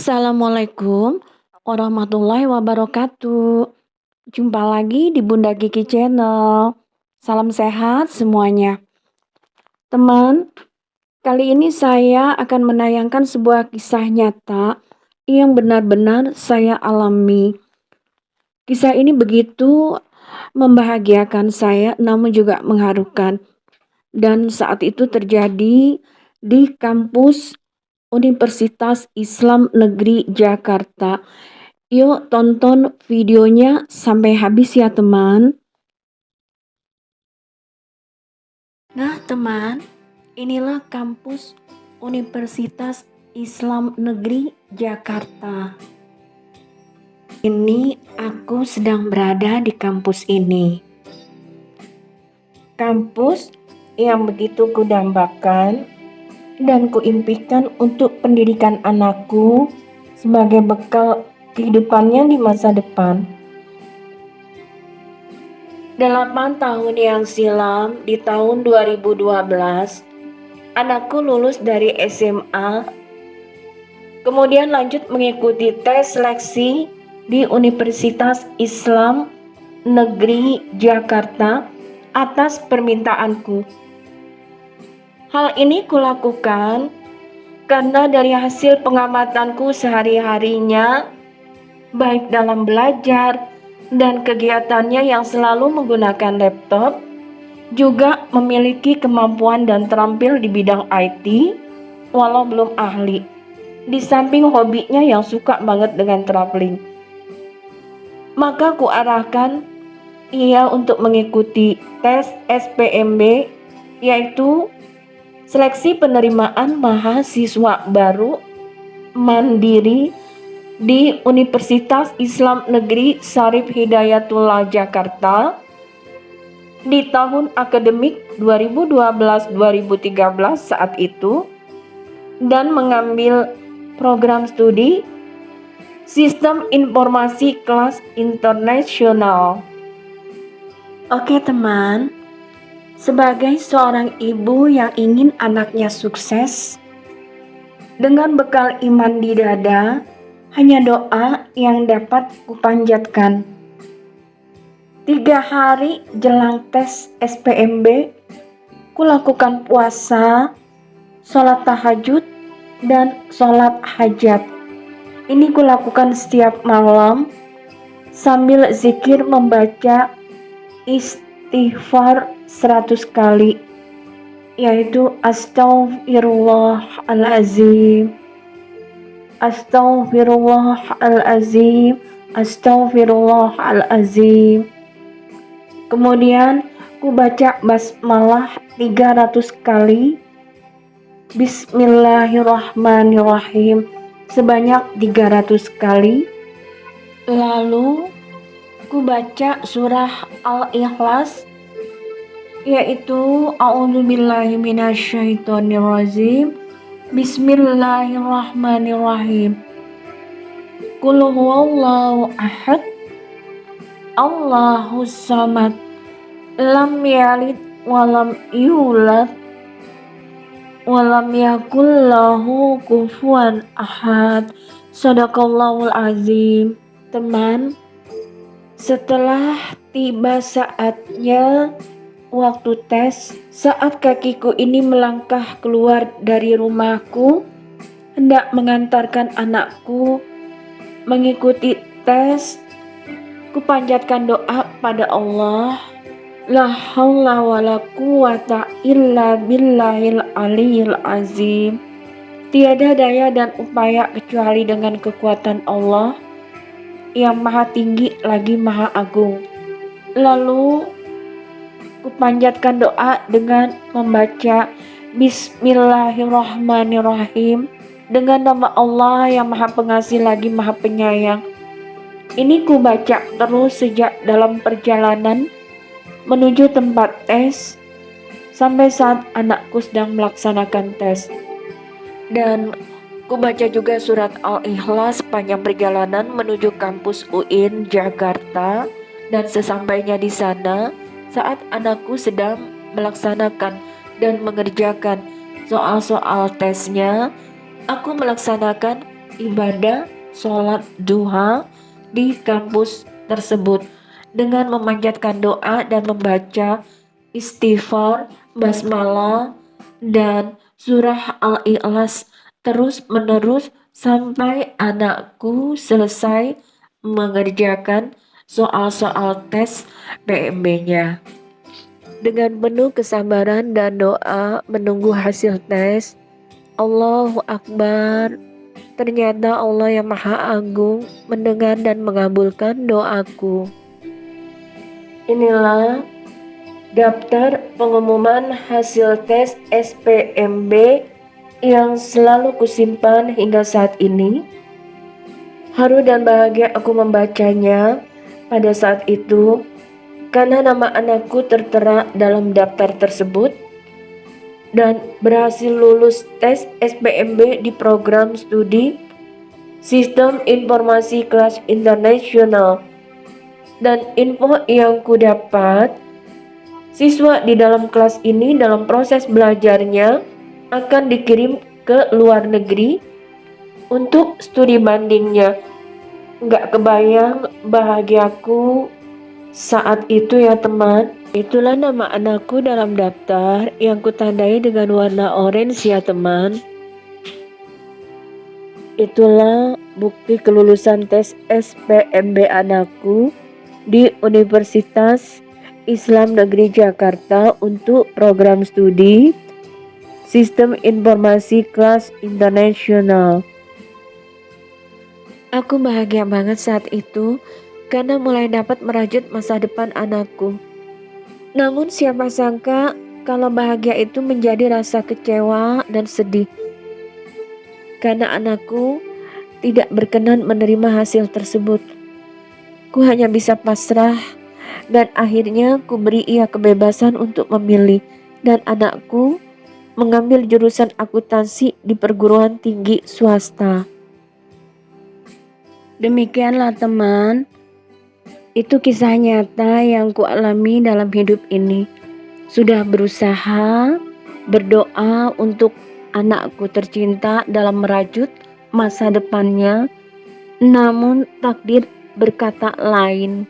Assalamualaikum warahmatullahi wabarakatuh. Jumpa lagi di Bunda Kiki Channel. Salam sehat semuanya. Teman, kali ini saya akan menayangkan sebuah kisah nyata yang benar-benar saya alami. Kisah ini begitu membahagiakan saya namun juga mengharukan. Dan saat itu terjadi di kampus Universitas Islam Negeri Jakarta. Yuk tonton videonya sampai habis ya teman. Nah teman, inilah kampus Universitas Islam Negeri Jakarta. Ini aku sedang berada di kampus ini. Kampus yang begitu kudambakan dan kuimpikan untuk pendidikan anakku sebagai bekal kehidupannya di masa depan. 8 tahun yang silam, di tahun 2012, anakku lulus dari SMA, kemudian lanjut mengikuti tes seleksi di Universitas Islam Negeri Jakarta atas permintaanku. Hal ini kulakukan karena dari hasil pengamatanku sehari-harinya, baik dalam belajar dan kegiatannya yang selalu menggunakan laptop, juga memiliki kemampuan dan terampil di bidang IT, walau belum ahli. Di samping hobinya yang suka banget dengan traveling. Maka kuarahkan ia untuk mengikuti tes SPMB, yaitu Seleksi Penerimaan Mahasiswa Baru Mandiri di Universitas Islam Negeri Syarif Hidayatullah Jakarta di tahun akademik 2012-2013 saat itu, dan mengambil program studi Sistem Informasi Kelas Internasional. Oke teman, sebagai seorang ibu yang ingin anaknya sukses, dengan bekal iman di dada, hanya doa yang dapat kupanjatkan. 3 hari jelang tes SPMB, kulakukan puasa, sholat tahajud, dan sholat hajat. Ini kulakukan setiap malam sambil zikir membaca istighfar 100 kali, yaitu Astaghfirullahalazim, Astaghfirullahalazim, Astaghfirullahalazim. Kemudian ku baca basmalah 300 kali, Bismillahirrahmanirrahim sebanyak 300 kali. Lalu ku baca surah Al-Ikhlas, yaitu A'udzubillahi minasyaitonirrajim, Bismillahirrahmanirrahim, Qul huwallahu ahad, Allahus samad, lam yalid walam yulad, walam yakul lahu kufuwan ahad. Shadaqallahul azim. Teman, setelah tiba saatnya waktu tes, saat kakiku ini melangkah keluar dari rumahku, hendak mengantarkan anakku mengikuti tes, kupanjatkan doa pada Allah. La haula wala quwata illa billahil aliyil azim. Tiada daya dan upaya kecuali dengan kekuatan Allah yang maha tinggi lagi maha agung. Lalu kupanjatkan doa dengan membaca Bismillahirrahmanirrahim dengan nama Allah yang maha pengasih lagi maha penyayang. Ini ku baca terus sejak dalam perjalanan menuju tempat tes sampai saat anakku sedang melaksanakan tes. Dan ku baca juga surat Al-Ikhlas sepanjang perjalanan menuju kampus UIN Jakarta. Dan sesampainya di sana, saat anakku sedang melaksanakan dan mengerjakan soal-soal tesnya, aku melaksanakan ibadah sholat duha di kampus tersebut dengan memanjatkan doa dan membaca istighfar, basmalah, dan surah Al-Ikhlas terus-menerus sampai anakku selesai mengerjakan soal-soal tes PMB-nya. Dengan penuh kesabaran dan doa menunggu hasil tes, Allahu Akbar. Ternyata Allah yang Maha Agung mendengar dan mengabulkan doaku. Inilah daftar pengumuman hasil tes SPMB yang selalu kusimpan hingga saat ini. Haru dan bahagia aku membacanya pada saat itu karena nama anakku tertera dalam daftar tersebut dan berhasil lulus tes SPMB di program studi Sistem Informasi Kelas Internasional. Dan info yang ku dapat, siswa di dalam kelas ini dalam proses belajarnya akan dikirim ke luar negeri untuk studi bandingnya. Nggak kebayang bahagiaku saat itu ya teman. Itulah nama anakku dalam daftar yang kutandai dengan warna orange ya teman. Itulah bukti kelulusan tes SPMB anakku di Universitas Islam Negeri Jakarta untuk program studi Sistem Informasi Kelas Internasional. Aku bahagia banget saat itu karena mulai dapat merajut masa depan anakku. Namun siapa sangka kalau bahagia itu menjadi rasa kecewa dan sedih karena anakku tidak berkenan menerima hasil tersebut. Ku hanya bisa pasrah dan akhirnya ku beri ia kebebasan untuk memilih dan anakku mengambil jurusan akuntansi di perguruan tinggi swasta. Demikianlah teman, itu kisah nyata yang ku alami dalam hidup ini. Sudah berusaha berdoa untuk anakku tercinta dalam merajut masa depannya, namun takdir berkata lain.